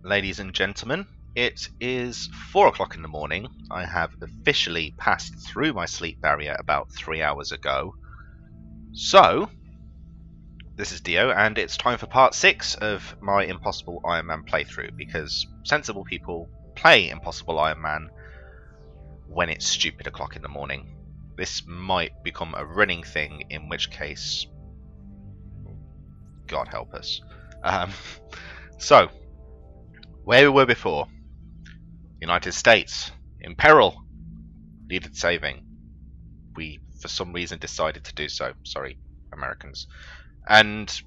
ladies and gentlemen. It is 4 o'clock in the morning. I have officially passed through my sleep barrier about 3 hours ago. So, this is Dio, and it's time for part 6 of my Impossible Ironman playthrough, because sensible people play Impossible Ironman when it's stupid o'clock in the morning. This might become a running thing, in which case, God help us. So, where we were before. United States, in peril, needed saving. We, for some reason, decided to do so. Sorry, Americans. And,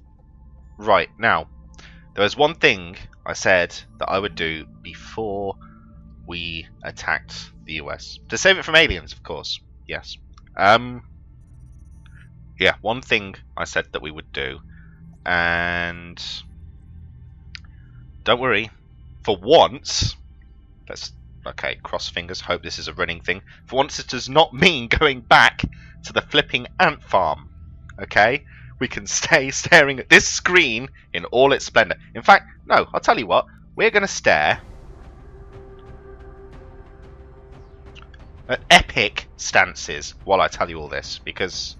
right, now, there was one thing I said that I would do before we attacked the US. To save it from aliens, of course. Yes. Yeah, one thing I said that we would do. And don't worry, for once, okay, cross fingers, hope this is a running thing. For once, it does not mean going back to the flipping ant farm. Okay? We can stay staring at this screen in all its splendor. In fact, no, I'll tell you what, we're going to stare at epic stances while I tell you all this, because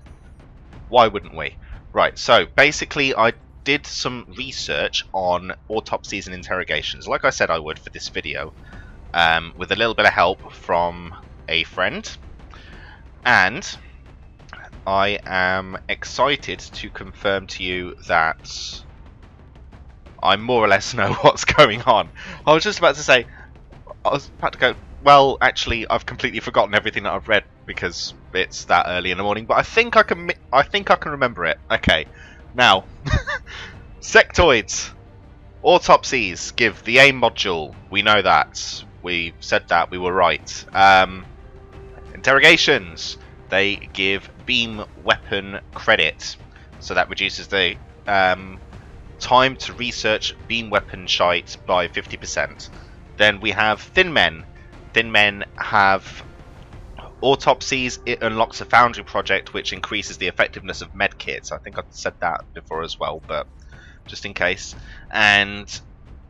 why wouldn't we? Right, so basically I did some research on autopsies and interrogations, like I said I would for this video, with a little bit of help from a friend, and I am excited to confirm to you that I more or less know what's going on. I was just about to say, I was about to go, well, actually, I've completely forgotten everything that I've read because it's that early in the morning. But I think I can remember it. Okay, now, sectoids, autopsies give the AIM module. We know that. We said that. We were right. Interrogations, they give beam weapon credit, so that reduces the time to research beam weapon shite by 50%. Then we have thin men. Thin men have autopsies. It unlocks a foundry project which increases the effectiveness of medkits. I think I've said that before as well, but just in case. And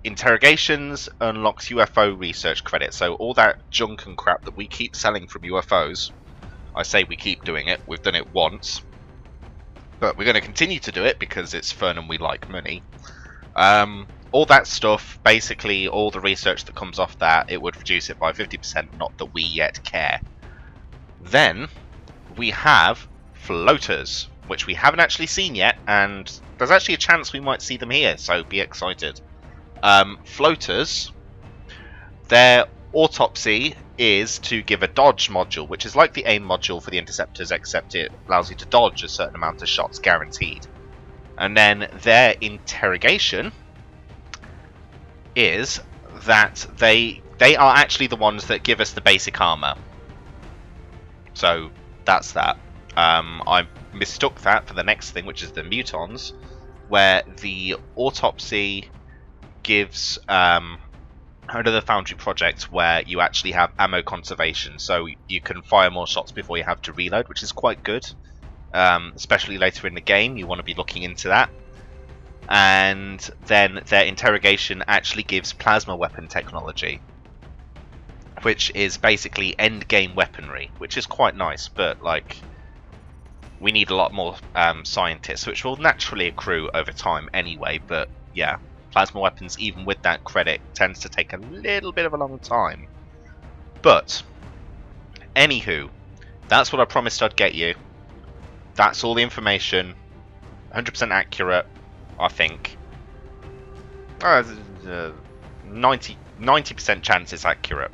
interrogations unlocks UFO research credit. So all that junk and crap that we keep selling from UFOs, I say we keep doing it. We've done it once, but we're going to continue to do it because it's fun and we like money. All that stuff, basically all the research that comes off that, it would reduce it by 50%, not that we yet care. Then we have floaters, which we haven't actually seen yet, and there's actually a chance we might see them here, so be excited. Floaters, their autopsy is to give a dodge module, which is like the aim module for the interceptors, except it allows you to dodge a certain amount of shots guaranteed. And then their interrogation is that they are actually the ones that give us the basic armor. So that's that. I mistook that for the next thing, which is the mutons, where the autopsy gives another foundry project where you actually have ammo conservation, so you can fire more shots before you have to reload, which is quite good. Especially later in the game, you want to be looking into that. And then their interrogation actually gives plasma weapon technology, which is basically end game weaponry, which is quite nice, but like we need a lot more scientists, which will naturally accrue over time anyway. But yeah, plasma weapons, even with that credit, tends to take a little bit of a long time. But anywho, that's what I promised I'd get you. That's all the information, 100% accurate, I think. 90% chance it's accurate.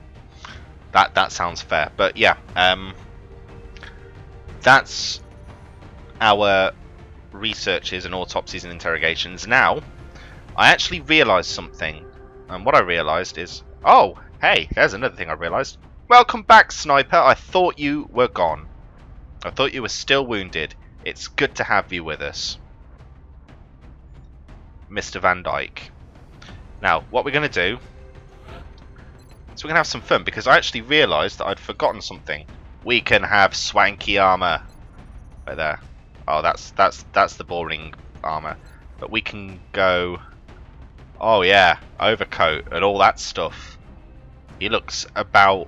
That sounds fair. But yeah, that's our researches and autopsies and interrogations. Now, I actually realised something, and what I realised is, oh, hey, there's another thing I realised. Welcome back, Sniper. I thought you were gone. I thought you were still wounded. It's good to have you with us, Mr. Van Dyke. Now, what we're going to do is we're going to have some fun, because I actually realised that I'd forgotten something. We can have swanky armour. Right there. Oh, that's the boring armour. But we can go Oh yeah, overcoat and all that stuff. He looks about...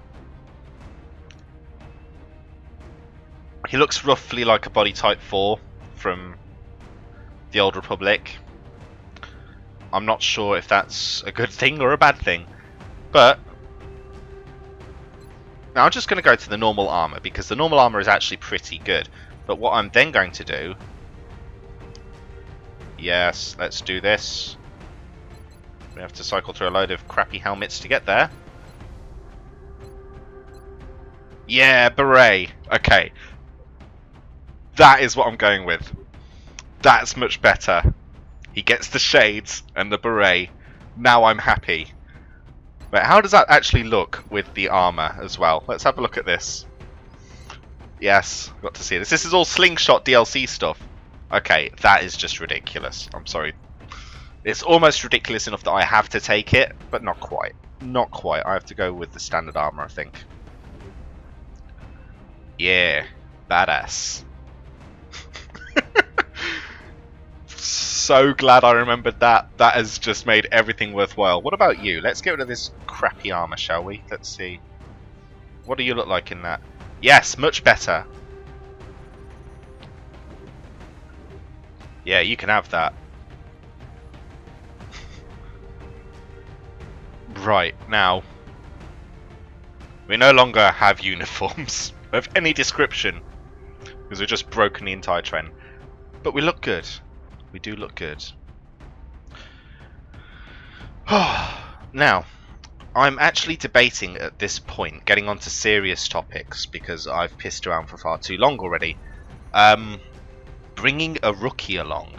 He looks roughly like a body type 4 from the Old Republic. I'm not sure if that's a good thing or a bad thing, but now I'm just going to go to the normal armor because the normal armor is actually pretty good. But what I'm then going to do... Yes, let's do this. We have to cycle through a load of crappy helmets to get there. Yeah, beret. Okay. That is what I'm going with. That's much better. He gets the shades and the beret. Now I'm happy. But how does that actually look with the armor as well? Let's have a look at this. Yes, got to see this. This is all slingshot DLC stuff. Okay, that is just ridiculous. I'm sorry. It's almost ridiculous enough that I have to take it, but not quite. Not quite. I have to go with the standard armor, I think. Yeah, badass. So glad I remembered that. That has just made everything worthwhile. What about you? Let's get rid of this crappy armor, shall we? Let's see. What do you look like in that? Yes, much better. Yeah, you can have that. Right, now. We no longer have uniforms of any description. Because we've just broken the entire trend. But we look good. We do look good. Now, I'm actually debating at this point getting onto serious topics because I've pissed around for far too long already. Bringing a rookie along.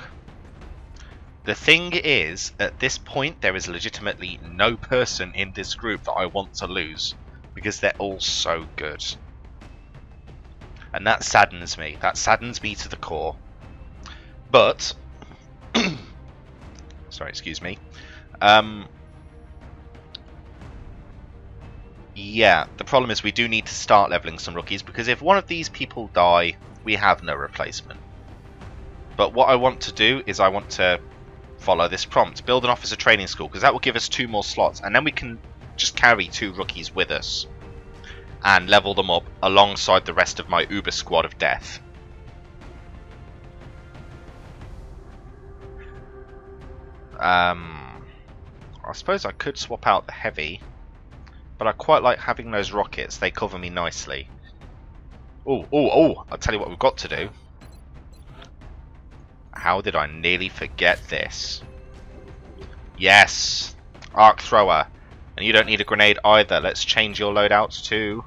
The thing is, at this point, there is legitimately no person in this group that I want to lose because they're all so good. And that saddens me. That saddens me to the core. But... sorry, excuse me. Yeah, the problem is we do need to start leveling some rookies because if one of these people die, we have no replacement. But what I want to do is I want to follow this prompt. Build an officer training school because that will give us 2 more slots and then we can just carry 2 rookies with us and level them up alongside the rest of my Uber squad of death. I suppose I could swap out the heavy, but I quite like having those rockets. They cover me nicely. Oh, I'll tell you what we've got to do. How did I nearly forget this? Yes! Arc thrower. And you don't need a grenade either. Let's change your loadouts to...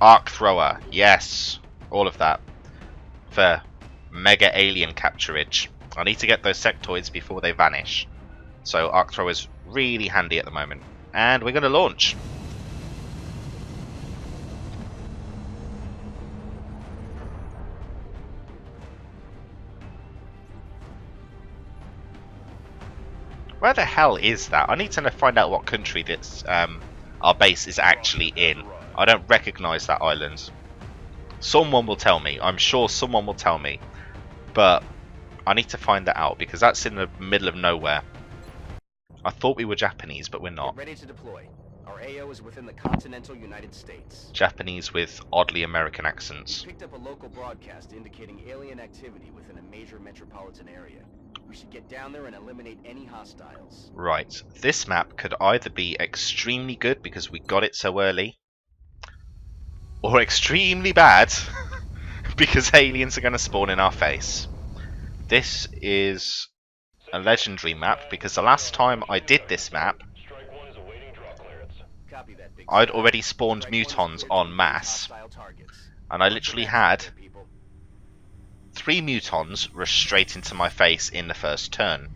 Arc thrower. Yes! All of that. For mega alien capturage. I need to get those sectoids before they vanish. So arc thrower is really handy at the moment. And we're going to launch. Where the hell is that? I need to find out what country that's our base is actually in. I don't recognise that island. Someone will tell me. I'm sure someone will tell me. But I need to find that out because that's in the middle of nowhere. I thought we were Japanese, but we're not. Get ready to deploy. Our AO is within the continental United States. Japanese with oddly American accents. We picked up a local broadcast indicating alien activity within a major metropolitan area. We should get down there and eliminate any hostiles. Right. This map could either be extremely good because we got it so early, or extremely bad because aliens are going to spawn in our face. This is a legendary map because the last time I did this map, I'd already spawned mutons en masse, and I literally had 3 mutons rush straight into my face in the first turn,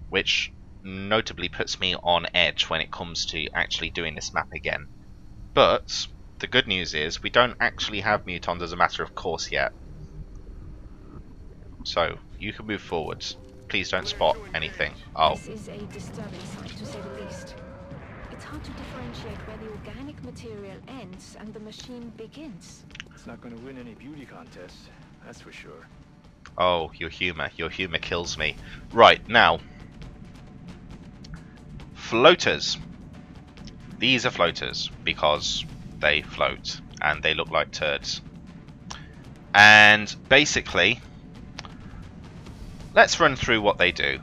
which notably puts me on edge when it comes to actually doing this map again. But the good news is we don't actually have mutons as a matter of course yet. So, you can move forwards. Please don't spot anything. Oh. This is a disturbing sight, to say the least. It's hard to differentiate where the organic material ends and the machine begins. It's not going to win any beauty contests, that's for sure. Oh, your humour. Your humour kills me. Right, now. Floaters. These are floaters because they float and they look like turds. And basically, let's run through what they do.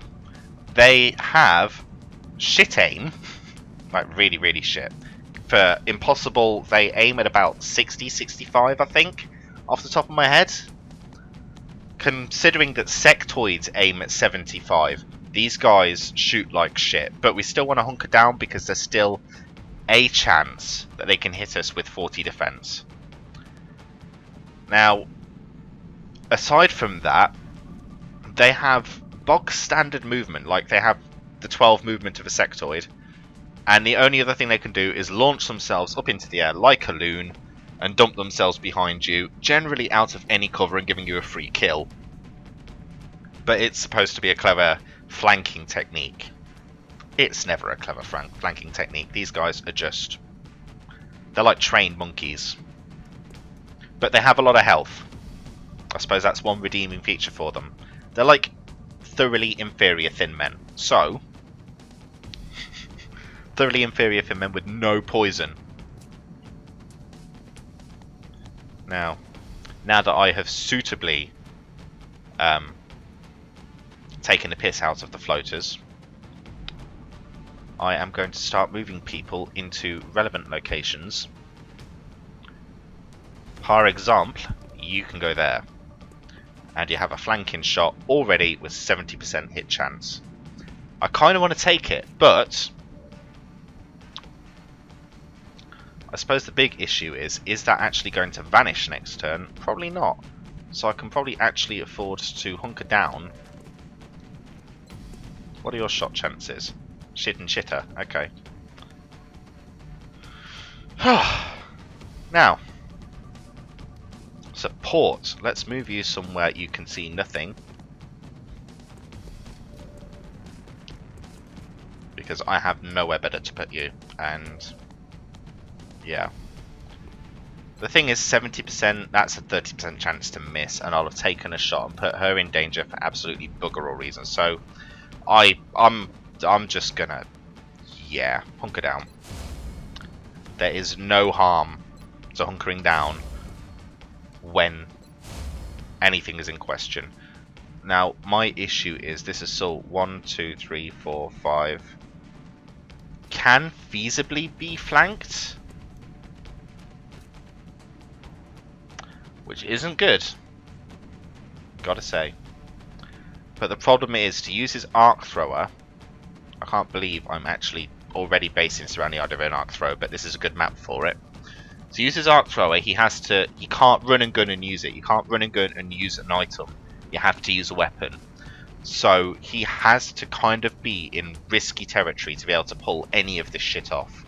They have shit aim, like really, really shit. For impossible, they aim at about 60, 65, I think, off the top of my head. Considering that sectoids aim at 75, these guys shoot like shit. But we still want to hunker down because there's still a chance that they can hit us with 40 defense. Now, aside from that, they have bog standard movement, like they have the 12 movement of a sectoid, and the only other thing they can do is launch themselves up into the air like a loon and dump themselves behind you, generally out of any cover and giving you a free kill. But it's supposed to be a clever flanking technique. It's never a clever flanking technique. These guys are just... they're like trained monkeys. But they have a lot of health. I suppose that's one redeeming feature for them. They're like thoroughly inferior thin men. So, thoroughly inferior thin men with no poison. Now that I have suitably taken the piss out of the floaters, I am going to start moving people into relevant locations. Par example, you can go there. And you have a flanking shot already with 70% hit chance. I kind of want to take it, but I suppose the big issue is that actually going to vanish next turn? Probably not. So I can probably actually afford to hunker down. What are your shot chances? Shit and shitter. Okay. Now, support. Let's move you somewhere you can see nothing. Because I have nowhere better to put you. And yeah. The thing is, 70%, that's a 30% chance to miss, and I'll have taken a shot and put her in danger for absolutely bugger all reasons. So I'm just gonna, yeah, hunker down. There is no harm to hunkering down when anything is in question. Now, my issue is this assault 1, 2, 3, 4, 5 can feasibly be flanked, which isn't good, gotta say. But the problem is, to use his arc thrower, I can't believe I'm actually already basing this around the idea of an arc thrower, but this is a good map for it. To use his arc thrower, he can't run and gun and use it. You can't run and gun and use an item. You have to use a weapon. So he has to kind of be in risky territory to be able to pull any of this shit off.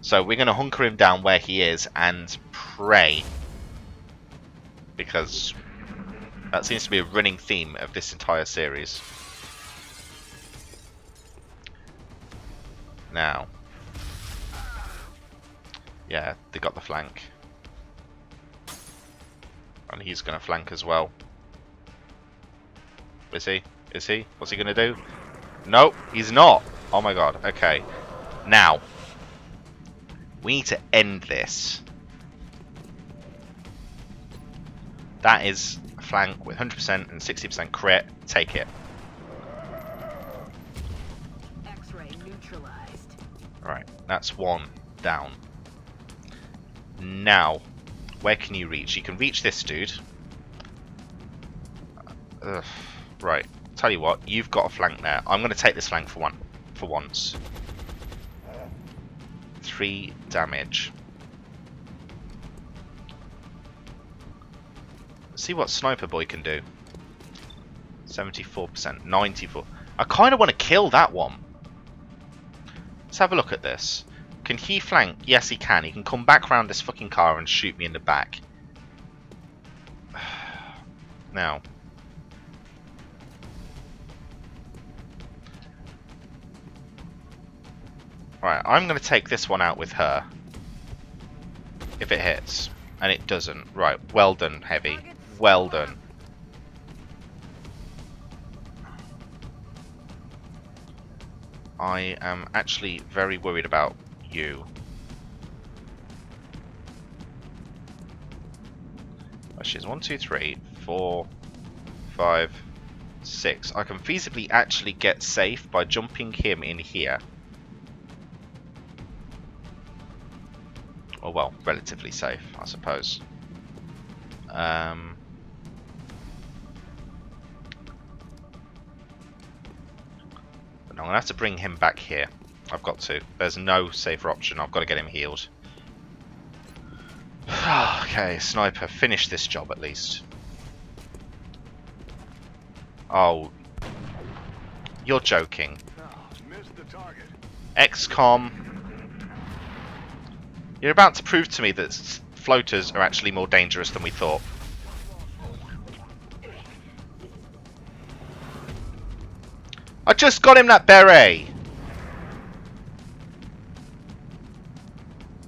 So we're going to hunker him down where he is and pray, because that seems to be a running theme of this entire series. Now, yeah, they got the flank. And he's going to flank as well. Is he? Is he? What's he going to do? No, he's not. Oh my god. Okay. Now, we need to end this. That is a flank with 100% and 60% crit. Take it. X-ray neutralized. Alright, that's one down. Now, where can you reach? You can reach this dude. Right, tell you what, you've got a flank there. I'm going to take this flank for once. 3 damage. Let's see what Sniper Boy can do. 74%, 94%. I kind of want to kill that one. Let's have a look at this. Can he flank? Yes, he can. He can come back around this fucking car and shoot me in the back. Now. Right, I'm going to take this one out with her. If it hits. And it doesn't. Right, well done, Heavy. Well done. I am actually very worried about you. She's 1, 2, 3, 4, 5, 6. I can feasibly actually get safe by jumping him in here. Or well, relatively safe, I suppose. But I'm going to have to bring him back here. I've got to. There's no safer option. I've got to get him healed. Okay, sniper, finish this job at least. Oh, you're joking. Missed the target. XCOM, you're about to prove to me that floaters are actually more dangerous than we thought. I just got him that beret!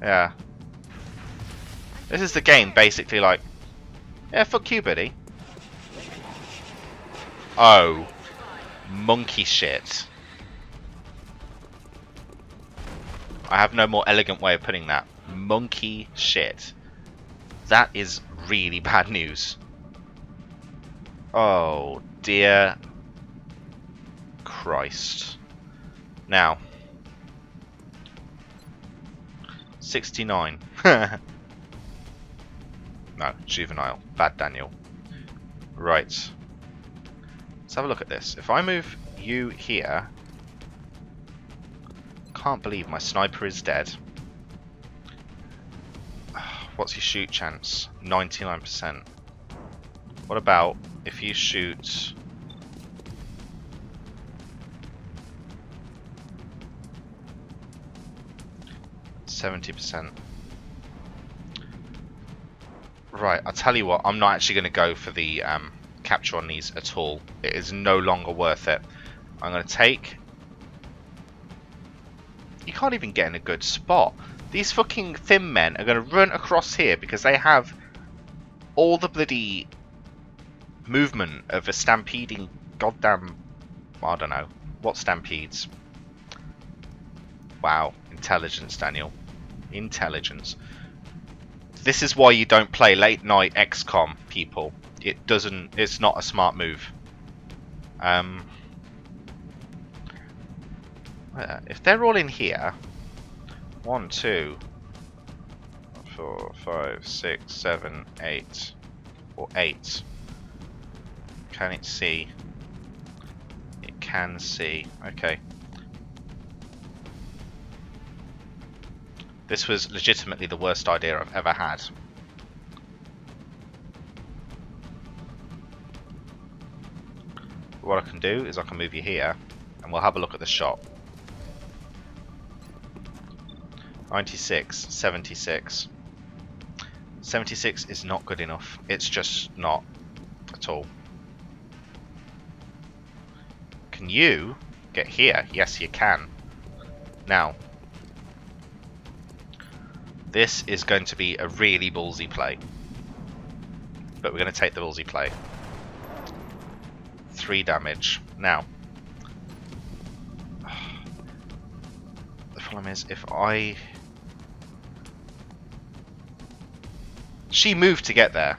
Yeah. This is the game, basically like, yeah, fuck you, buddy. Oh. Monkey shit. I have no more elegant way of putting that. Monkey shit. That is really bad news. Oh, dear Christ. Now. 69. No, juvenile. Bad Daniel. Right. Let's have a look at this. If I move you here... Can't believe my sniper is dead. What's your shoot chance? 99%. What about if you shoot... %. Right, I'll tell you what, I'm not actually going to go for the capture on these at all. It is no longer worth it. I'm going to take... You can't even get in a good spot. These fucking thin men are going to run across here because they have all the bloody movement of a stampeding goddamn... I don't know. What stampedes? Wow. Intelligence, Daniel. Intelligence. This is why you don't play late night XCOM, people. It's not a smart move. If they're all in here, 1, 2, 4, 5, 6, 7, 8, or 8. Can it see? It can see. Okay. This was legitimately the worst idea I've ever had. What I can do is I can move you here, and we'll have a look at the shot. 96, 76. 76 is not good enough. It's just not at all. Can you get here? Yes, you can. Now, this is going to be a really ballsy play. But we're going to take the ballsy play. 3 damage. Now, the problem is if I... She moved to get there.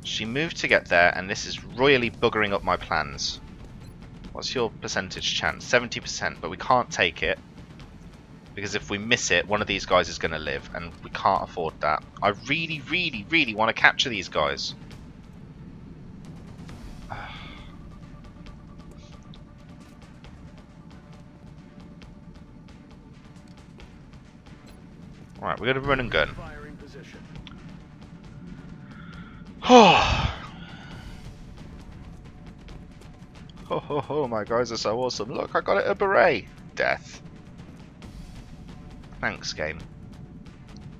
She moved to get there, and this is royally buggering up my plans. What's your percentage chance? 70%, but we can't take it. Because if we miss it, one of these guys is going to live, and we can't afford that. I really, really, really want to capture these guys. Alright, we're going to run and gun. Oh, my guys are so awesome. Look, I got it a beret. Death. Thanks, game.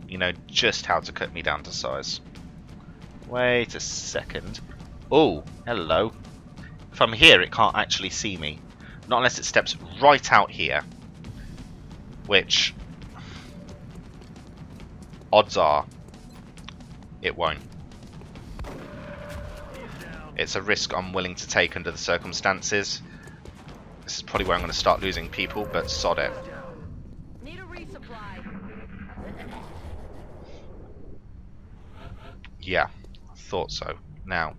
You know just how to cut me down to size. Wait a second. Oh, hello. If I'm here, it can't actually see me. Not unless it steps right out here. Which, odds are, it won't. It's a risk I'm willing to take under the circumstances. probably where I'm going to start losing people, but sod it. Need a resupply. Yeah, thought so. Now,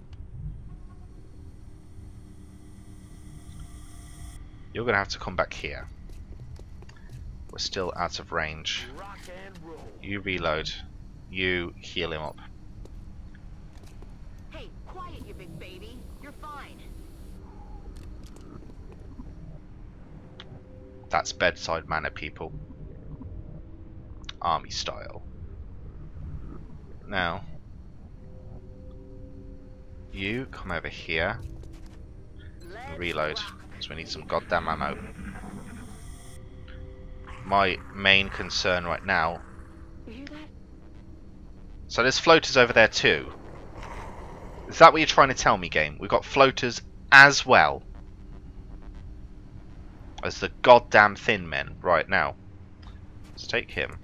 you're going to have to come back here. We're still out of range. Rock and roll. You reload. You heal him up. Hey, quiet, you big baby. You're fine. That's bedside manner, people. Army style. Now, you come over here and reload, because we need some goddamn ammo. My main concern right now... You hear that? So there's floaters over there too. Is that what you're trying to tell me, game? We've got floaters as well as the goddamn thin men. Right, now, let's take him.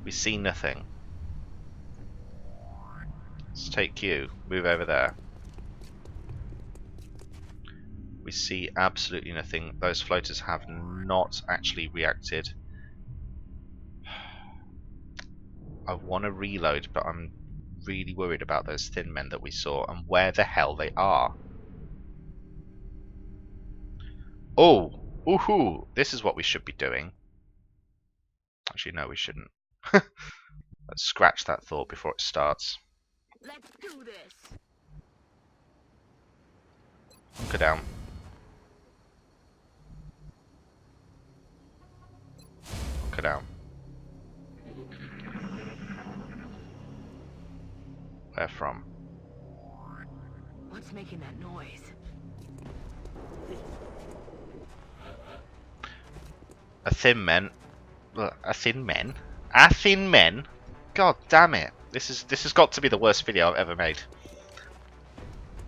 We see nothing. Let's take you. Move over there. We see absolutely nothing. Those floaters have not actually reacted. I want to reload, but I'm really worried about those thin men that we saw and where the hell they are. Oh! Woohoo! This is what we should be doing. Actually, no, we shouldn't. Let's scratch that thought before it starts. Let's do this. Hunker down. Hunker down. Where from? What's making that noise? A thin man. A thin man? A thin man? God damn it! This has got to be the worst video I've ever made.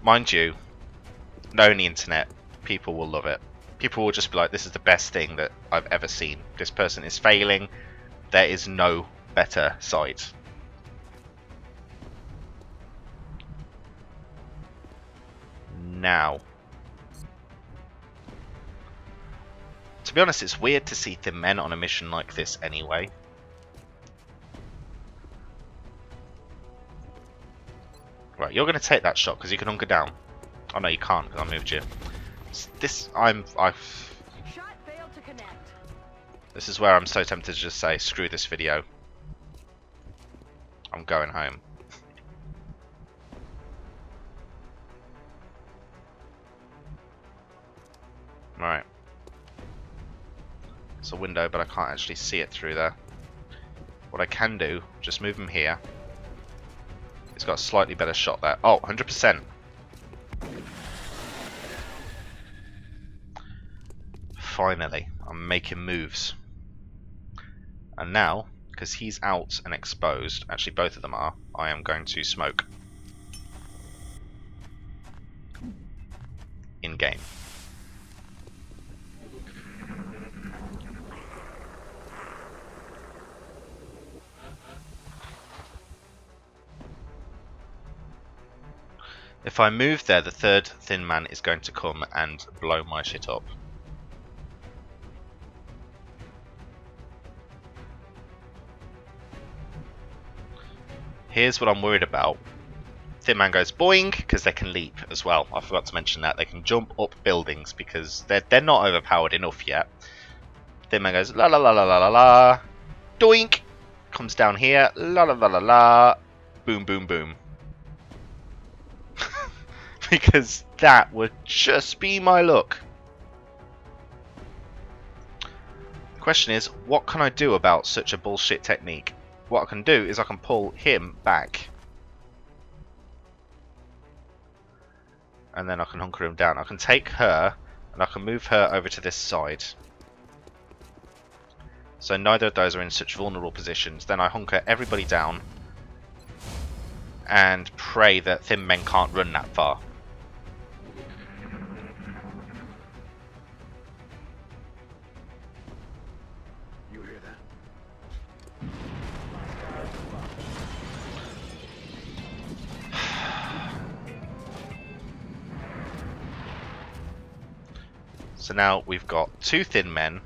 Mind you, knowing the internet, people will love it. People will just be like, "This is the best thing that I've ever seen. This person is failing. There is no better site." Now, to be honest, it's weird to see thin men on a mission like this anyway. Right, you're going to take that shot because you can hunker down. Oh no, you can't because I moved you. Shot failed to connect. This is where I'm so tempted to just say, screw this video. I'm going home. Right. It's a window, but I can't actually see it through there. What I can do, just move him here. He's got a slightly better shot there. Oh, 100%. Finally, I'm making moves. And now, because he's out and exposed, actually both of them are, I am going to smoke. In game. If I move there, the third thin man is going to come and blow my shit up. Here's what I'm worried about. Thin man goes boing because they can leap as well. I forgot to mention that. They can jump up buildings because they're not overpowered enough yet. Thin man goes la la la la la la la. Doink! Comes down here. La la la la la. Boom boom boom. Because that would just be my luck. The question is, what can I do about such a bullshit technique? What I can do is I can pull him back. And then I can hunker him down. I can take her and I can move her over to this side. So neither of those are in such vulnerable positions. Then I hunker everybody down and pray that thin men can't run that far. You hear that? So now we've got 2 thin men.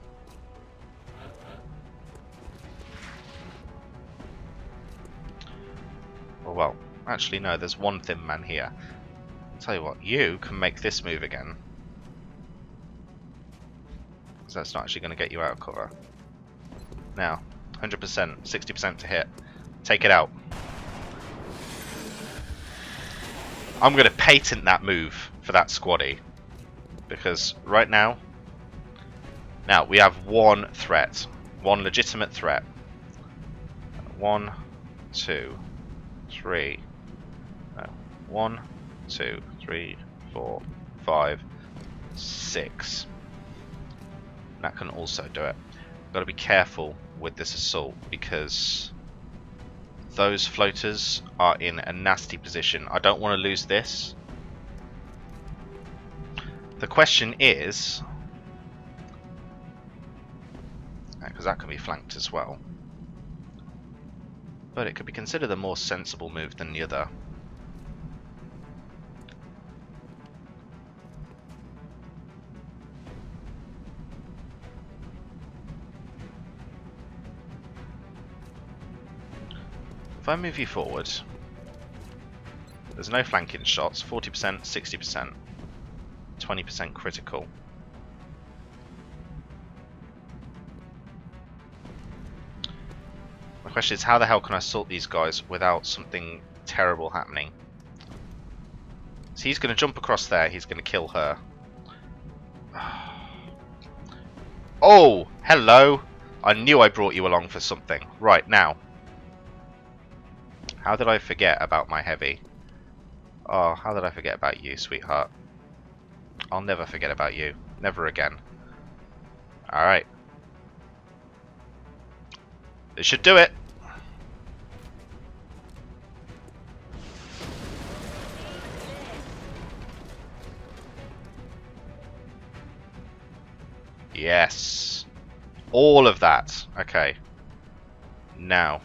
Well, actually no, there's 1 thin man here. I'll tell you what, you can make this move again. So that's not actually going to get you out of cover. Now, 100%, 60% to hit. Take it out. I'm going to patent that move for that squaddy. Because right now we have 1 threat. 1 legitimate threat. 1, 2, 3. No. 1, 2, 3, 4, 5, 6. That can also do it. Got to be careful with this assault because those floaters are in a nasty position. I don't want to lose this. The question is, because that can be flanked as well, but it could be considered a more sensible move than the other. If I move you forward, there's no flanking shots, 40%, 60%, 20% critical. My question is, how the hell can I assault these guys without something terrible happening? So he's going to jump across there, he's going to kill her. Oh, hello! I knew I brought you along for something. Right, now. How did I forget about my heavy? Oh, how did I forget about you, sweetheart? I'll never forget about you. Never again. Alright. This should do it. Yes. All of that. Okay. Now.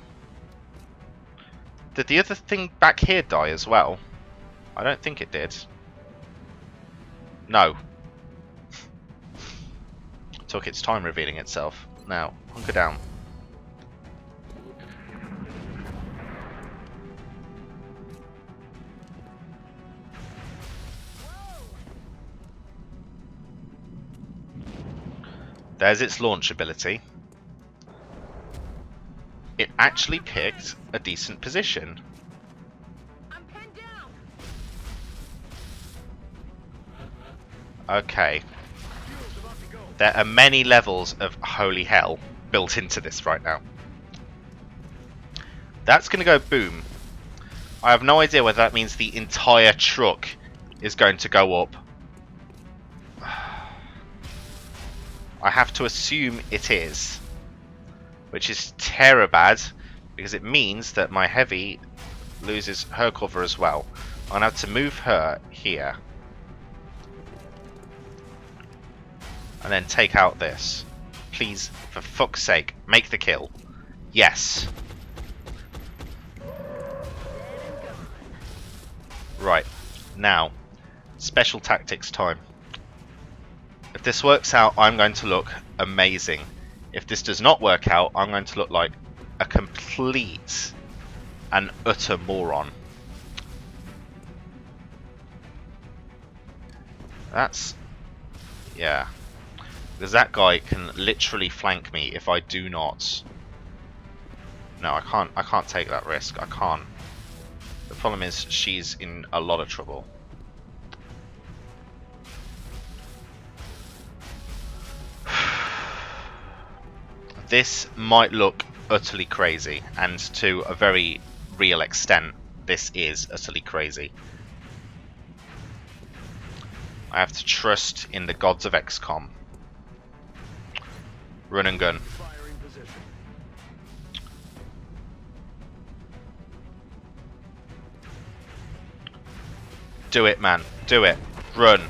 Did the other thing back here die as well? I don't think it did. No. Took its time revealing itself. Now, hunker down. There's its launch ability. It actually picked a decent position. I'm pinned down. Okay. There are many levels of holy hell built into this right now. That's going to go boom. I have no idea whether that means the entire truck is going to go up. I have to assume it is. Which is terror bad, because it means that my heavy loses her cover as well. I'm going to have to move her here. And then take out this. Please, for fuck's sake, make the kill. Yes. Right, now, special tactics time. If this works out, I'm going to look amazing. If this does not work out, I'm going to look like a complete and utter moron. That's... yeah. Because that guy can literally flank me if I do not... No, I can't take that risk. I can't. The problem is she's in a lot of trouble. This might look utterly crazy, and to a very real extent, this is utterly crazy. I have to trust in the gods of XCOM. Run and gun. Do it, man. Do it. Run.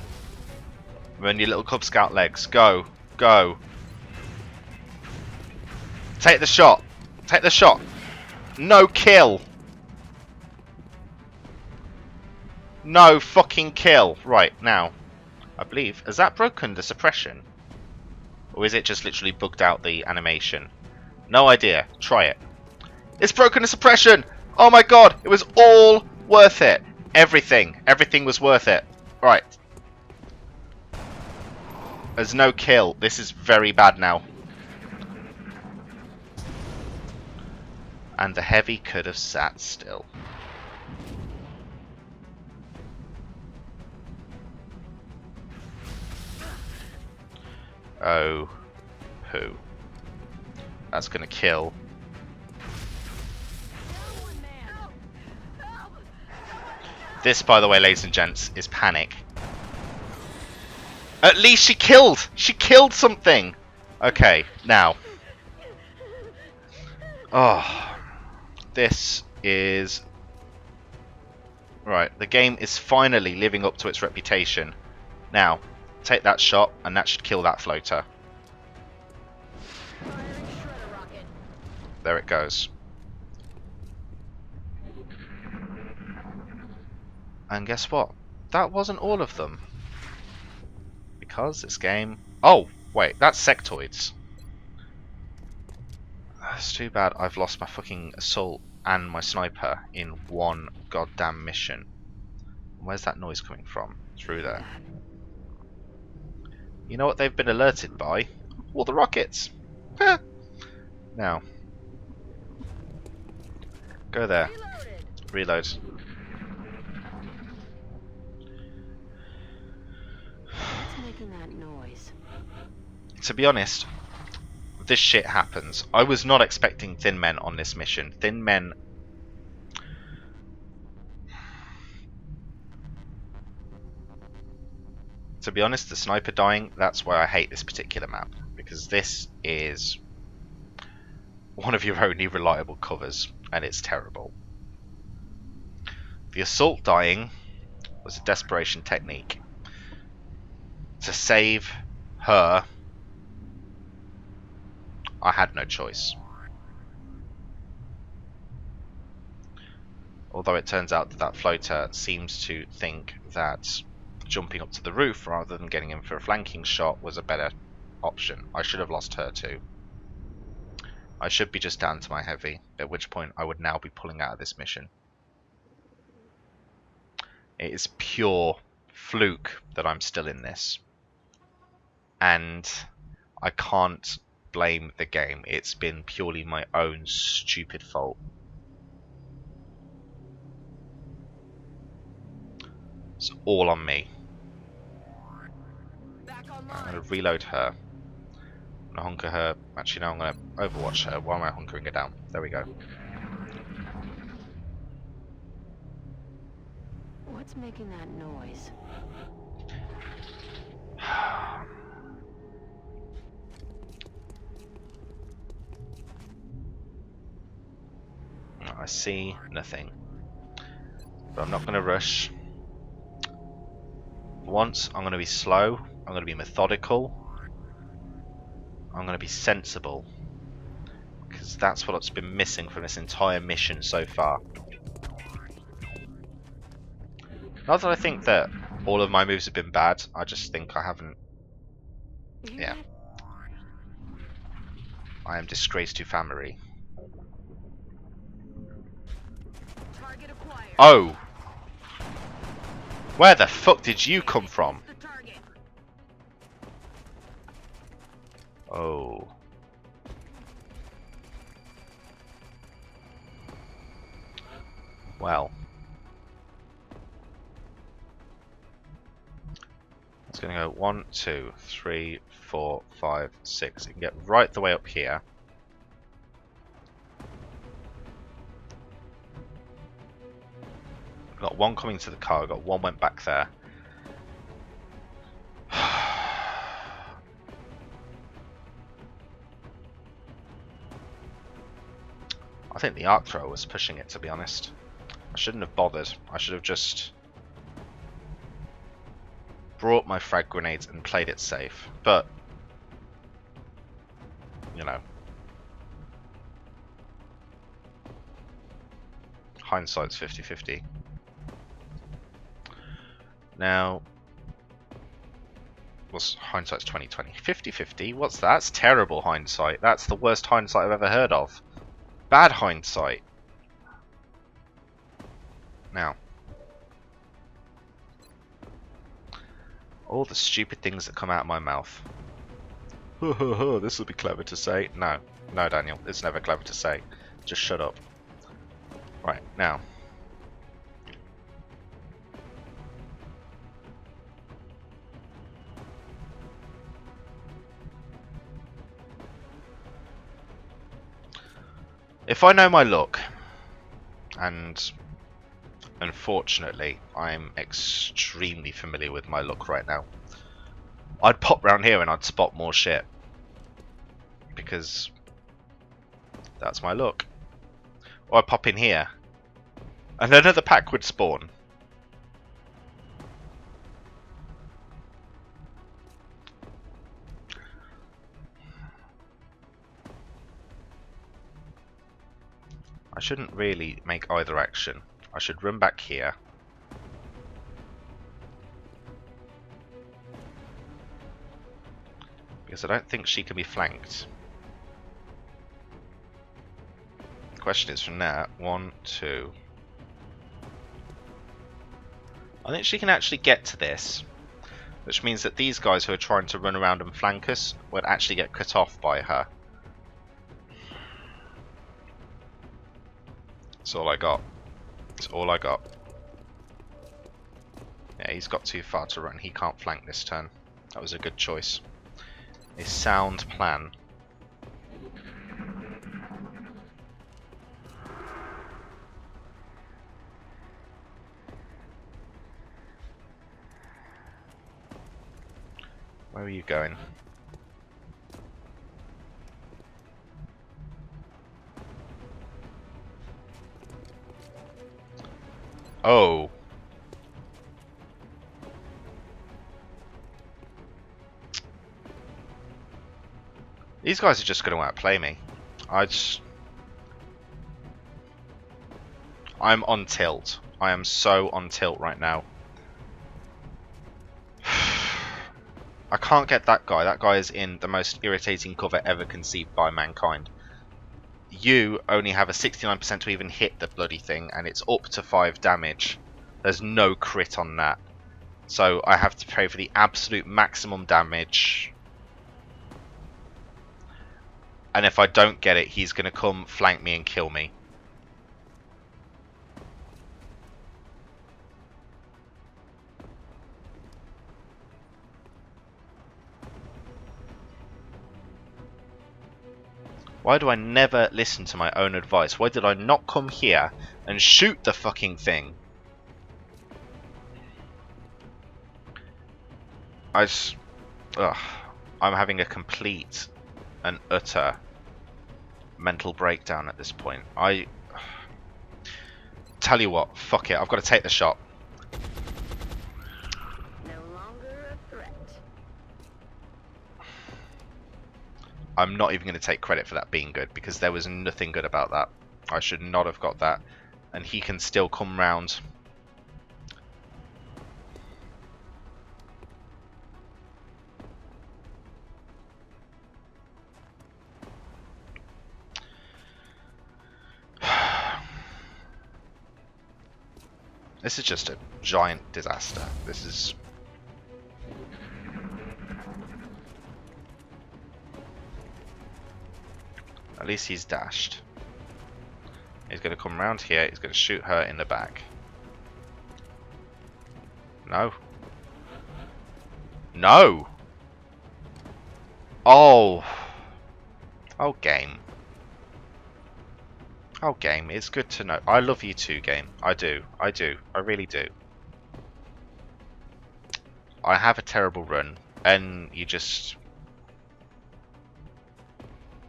Run your little Cub Scout legs. Go. Go. Take the shot. Take the shot. No kill. No fucking kill. Right, now. I believe. Has that broken the suppression? Or is it just literally bugged out the animation? No idea. Try it. It's broken the suppression! Oh my god! It was all worth it! Everything. Everything was worth it. Right. There's no kill. This is very bad now. And the heavy could have sat still. Oh, poo. That's gonna kill. This, by the way, ladies and gents, is panic. At least she killed! She killed something! Okay, now. Oh. This is... Right, the game is finally living up to its reputation. Now, take that shot, and that should kill that floater. There it goes. And guess what? That wasn't all of them. Because this game... Oh, wait, that's sectoids. It's too bad I've lost my fucking assault and my sniper in one goddamn mission. Where's that noise coming from? Through there. You know what they've been alerted by? All the rockets! Now. Go there. Reload. What's making that noise? To be honest, this shit happens. I was not expecting thin men on this mission. Thin men... To be honest, the sniper dying, that's why I hate this particular map. Because this is one of your only reliable covers, and it's terrible. The assault dying was a desperation technique. To save her, I had no choice. Although it turns out that that floater seems to think that jumping up to the roof rather than getting in for a flanking shot was a better option. I should have lost her too. I should be just down to my heavy, at which point I would now be pulling out of this mission. It is pure fluke that I'm still in this. And I can't blame the game. It's been purely my own stupid fault. It's all on me. I'm going to reload her. I'm going to hunker her. Actually, no, I'm going to overwatch her. Why am I hunkering her down? There we go. What's making that noise? I see nothing. But I'm not going to rush. For once, I'm going to be slow. I'm going to be methodical. I'm going to be sensible. Because that's what's been missing from this entire mission so far. Not that I think that all of my moves have been bad. I just think I haven't... Yeah. I am disgraced to family. Oh! Where the fuck did you come from? Oh. Well. It's going to go 1, 2, 3, 4, 5, 6. You can get right the way up here. Got one coming to the car, got one went back there. I think the arc thrower was pushing it, to be honest. I shouldn't have bothered. I should have just brought my frag grenades and played it safe. But, you know, hindsight's 50-50. Now, What's hindsight's 20/20? 50/50? What's that? That's terrible hindsight. That's the worst hindsight I've ever heard of. Bad hindsight. Now, all the stupid things that come out of my mouth. This will be clever to say. No, no, Daniel, it's never clever to say. Just shut up. Right, now. If I know my luck, and unfortunately I'm extremely familiar with my luck right now, I'd pop round here and I'd spot more shit. Because that's my luck. Or I'd pop in here and another pack would spawn. I shouldn't really make either action. I should run back here. Because I don't think she can be flanked. The question is from there. 1, 2. I think she can actually get to this. Which means that these guys who are trying to run around and flank us would actually get cut off by her. That's all I got. That's all I got. Yeah, he's got too far to run. He can't flank this turn. That was a good choice. A sound plan. Where are you going? Oh. These guys are just going to outplay me. I'm on tilt. I am so on tilt right now. I can't get that guy. That guy is in the most irritating cover ever conceived by mankind. You only have a 69% to even hit the bloody thing, and it's up to 5 damage. There's no crit on that. So I have to pray for the absolute maximum damage. And if I don't get it, he's going to come flank me and kill me. Why do I never listen to my own advice? Why did I not come here and shoot the fucking thing? I'm having a complete and utter mental breakdown at this point. Tell you what, fuck it, I've got to take the shot. No longer a threat. I'm not even going to take credit for that being good, because there was nothing good about that. I should not have got that. And he can still come round. This is just a giant disaster. This is... At least he's dashed. He's going to come around here. He's going to shoot her in the back. No. No! Oh! Oh, game. Oh, game. It's good to know. I love you too, game. I do. I do. I really do. I have a terrible run, and you just...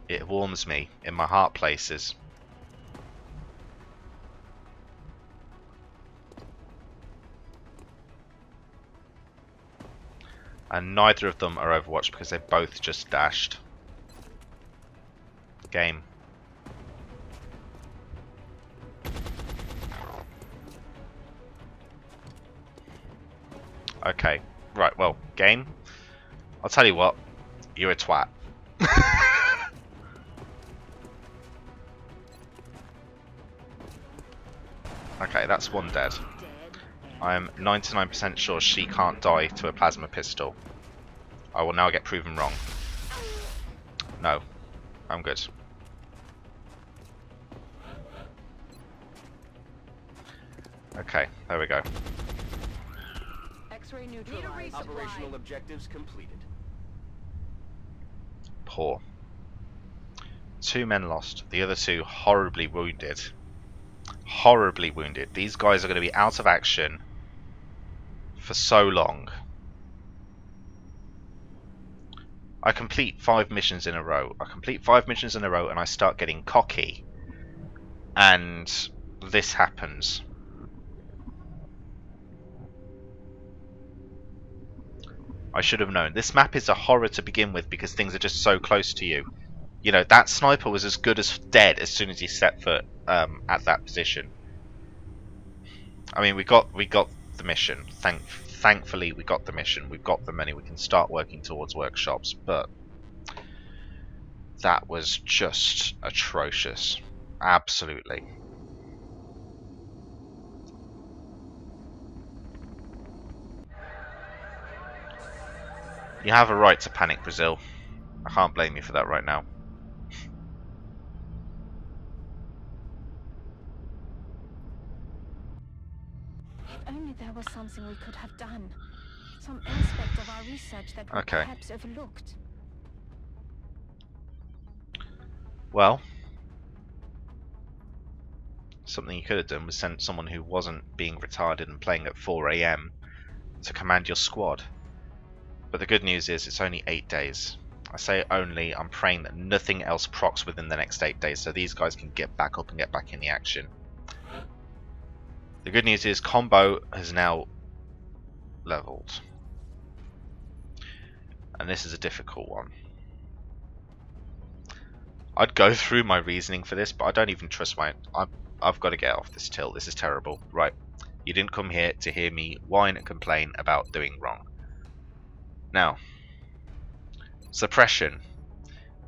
It warms me in my heart places. And neither of them are Overwatch because they both just dashed. Game. Okay, right, well, game. I'll tell you what, you're a twat. Okay, that's one dead. I'm 99% sure she can't die to a plasma pistol. I will now get proven wrong. No, I'm good. Okay, there we go. X-ray neutralized. Operational objectives completed. Poor. 2 men lost. The other 2 horribly wounded. Horribly wounded. These guys are going to be out of action for so long. I complete 5 missions in a row. I complete 5 missions in a row and I start getting cocky. And this happens. I should have known. This map is a horror to begin with because things are just so close to you. You know, that sniper was as good as dead as soon as he set foot at that position. I mean, we got the mission. Thankfully, we got the mission. We've got the money. We can start working towards workshops. But that was just atrocious. Absolutely. You have a right to panic, Brazil. I can't blame you for that right now. If only there was something we could have done. Some aspect of our research that we perhaps overlooked. Well, something you could have done was sent someone who wasn't being retarded and playing at 4 AM to command your squad. But the good news is it's only 8 days. I say only, I'm praying that nothing else procs within the next 8 days so these guys can get back up and get back in the action. The good news is combo has now leveled. And this is a difficult one. I'd go through my reasoning for this, but I don't even trust I've got to get off this till. This is terrible. Right. You didn't come here to hear me whine and complain about doing wrong. Now, suppression.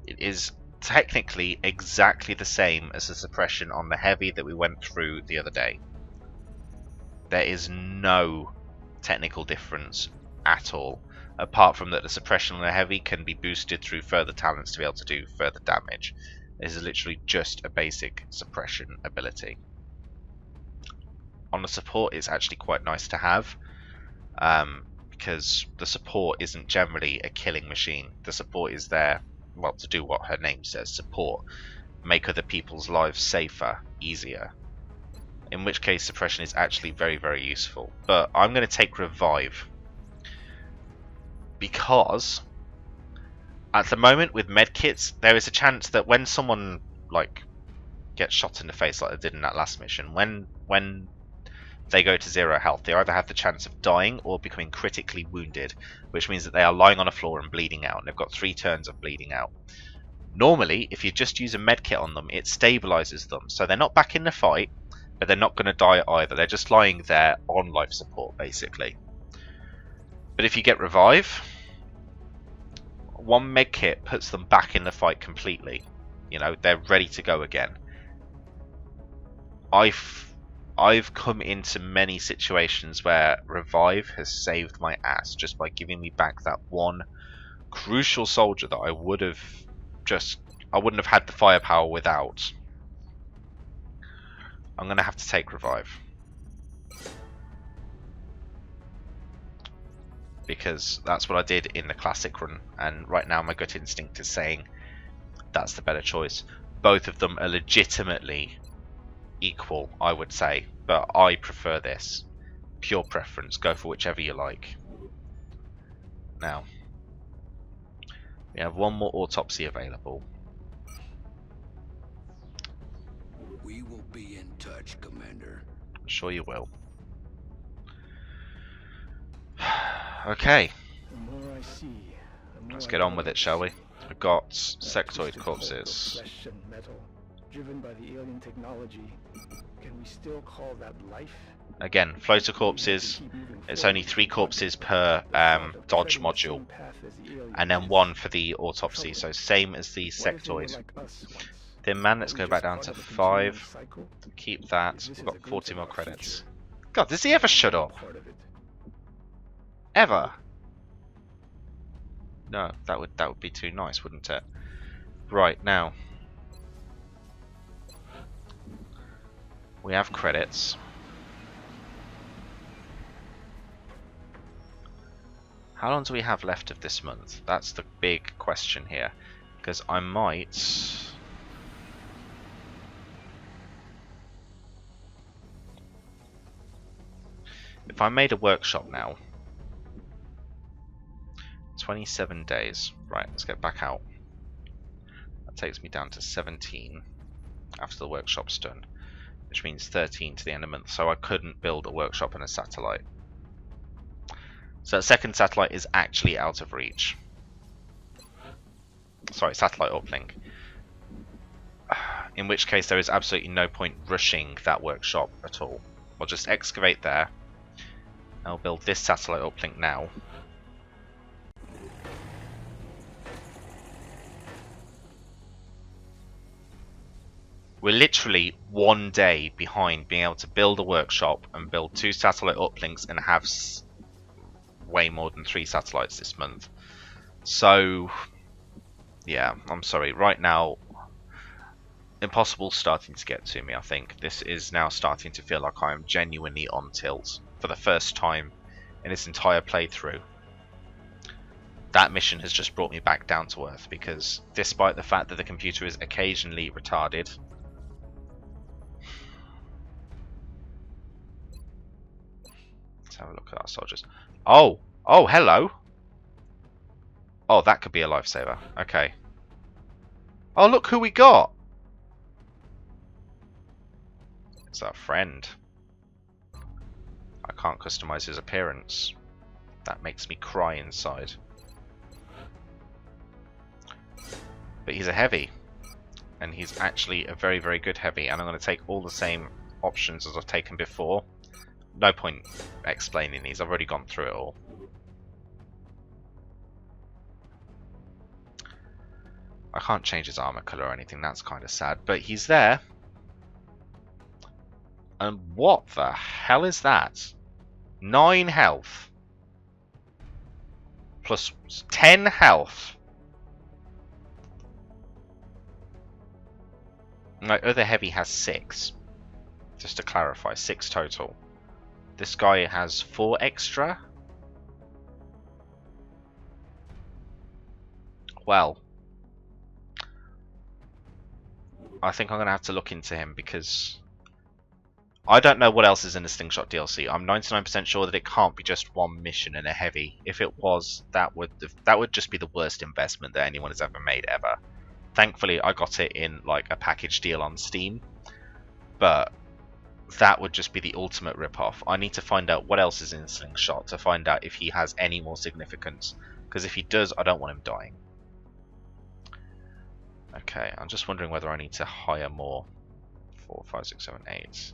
It is technically exactly the same as the suppression on the heavy that we went through the other day. There is no technical difference at all, apart from that the suppression on the heavy can be boosted through further talents to be able to do further damage. This is literally just a basic suppression ability. On the support, it's actually quite nice to have. Because the support isn't generally a killing machine. The support is there, well, to do what her name says, support. Make other people's lives safer, easier. In which case suppression is actually very, very useful. But I'm going to take revive. Because at the moment with medkits, there is a chance that when someone like gets shot in the face like they did in that last mission, when they go to 0 health, they either have the chance of dying or becoming critically wounded, which means that they are lying on a floor and bleeding out, and they've got 3 turns of bleeding out. Normally, if you just use a medkit on them, it stabilizes them, so they're not back in the fight, but they're not going to die either. They're just lying there on life support, basically. But if you get revive, 1 medkit puts them back in the fight completely. You know, they're ready to go again. I've come into many situations where revive has saved my ass just by giving me back that one crucial soldier that I wouldn't have had the firepower without. I'm going to have to take revive. Because that's what I did in the classic run, and right now my gut instinct is saying that's the better choice. Both of them are legitimately equal, I would say, but I prefer this. Pure preference, go for whichever you like. Now, we have 1 more autopsy available. We will be in touch, Commander. I'm sure you will. Okay, The more I see, the more let's I get on with it, notice. shall we? We've got That sectoid twisted corpses. flesh and metal, driven by the alien technology, can we still call that life? Again, floater corpses. It's only 3 corpses per dodge module, and then 1 for the autopsy. So same as the sectoid. Then man, let's go back down to 5. Keep that. We've got 40 more credits. God, does he ever shut up? Ever? No, that would be too nice, wouldn't it? Right, now we have credits. How long do we have left of this month? That's the big question here, because I might. If I made a workshop now, 27 days. Right, let's get back out. That takes me down to 17 after the workshop's done, which means 13 to the end of the month. So I couldn't build a workshop and a satellite. So that second satellite is actually out of reach. Sorry, satellite uplink. In which case there is absolutely no point rushing that workshop at all. I'll just excavate there. I'll build this satellite uplink now. We're literally 1 day behind being able to build a workshop and build 2 satellite uplinks and have way more than 3 satellites this month. So, yeah, I'm sorry. Right now, impossible's starting to get to me, I think. This is now starting to feel like I am genuinely on tilt for the first time in this entire playthrough. That mission has just brought me back down to earth, because despite the fact that the computer is occasionally retarded, let's have a look at our soldiers. Oh, hello. Oh, that could be a lifesaver. Okay. Oh, look who we got. It's our friend. I can't customize his appearance. That makes me cry inside. But he's a heavy. And he's actually a very, very good heavy. And I'm going to take all the same options as I've taken before. No point explaining these. I've already gone through it all. I can't change his armor color or anything. That's kind of sad. But he's there. And what the hell is that? 9 health. Plus 10 health. My other heavy has 6. Just to clarify, 6 total. This guy has 4 extra. Well, I think I'm going to have to look into him, because I don't know what else is in the Slingshot DLC. I'm 99% sure that it can't be just 1 mission and a heavy. If it was, that would just be the worst investment that anyone has ever made ever. Thankfully, I got it in like a package deal on Steam, but that would just be the ultimate rip-off. I need to find out what else is in Slingshot to find out if he has any more significance, because if he does, I don't want him dying. Okay, I'm just wondering whether I need to hire more. 4, 5, 6, 7, 8.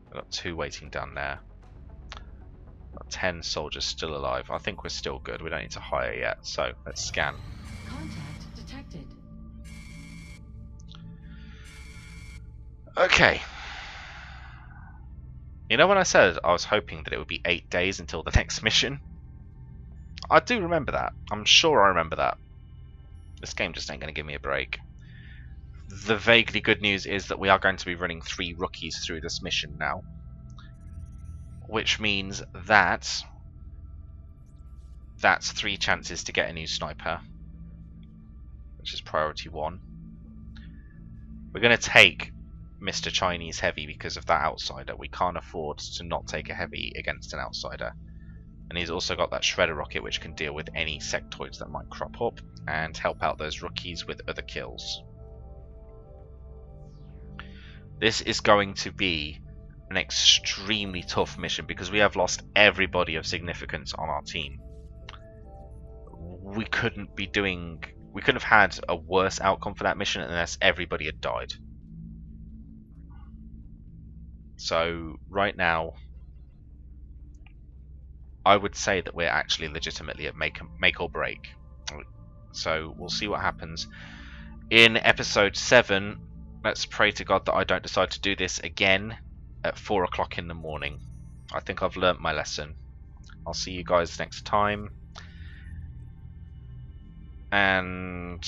I've got 2 waiting down there. Got 10 soldiers still alive. I think we're still good. We don't need to hire yet. So let's scan. Contact detected. Okay. You know when I said I was hoping that it would be 8 days until the next mission? I do remember that. I'm sure I remember that. This game just ain't going to give me a break. The vaguely good news is that we are going to be running 3 rookies through this mission now. Which means that that's 3 chances to get a new sniper, which is priority 1. We're going to take Mr. Chinese Heavy because of that outsider. We can't afford to not take a heavy against an outsider. And he's also got that shredder rocket, which can deal with any sectoids that might crop up and help out those rookies with other kills. This is going to be an extremely tough mission because we have lost everybody of significance on our team. We couldn't have had a worse outcome for that mission unless everybody had died. So right now, I would say that we're actually legitimately at make or break. So we'll see what happens. In episode 7, let's pray to God that I don't decide to do this again at 4 o'clock in the morning. I think I've learnt my lesson. I'll see you guys next time. And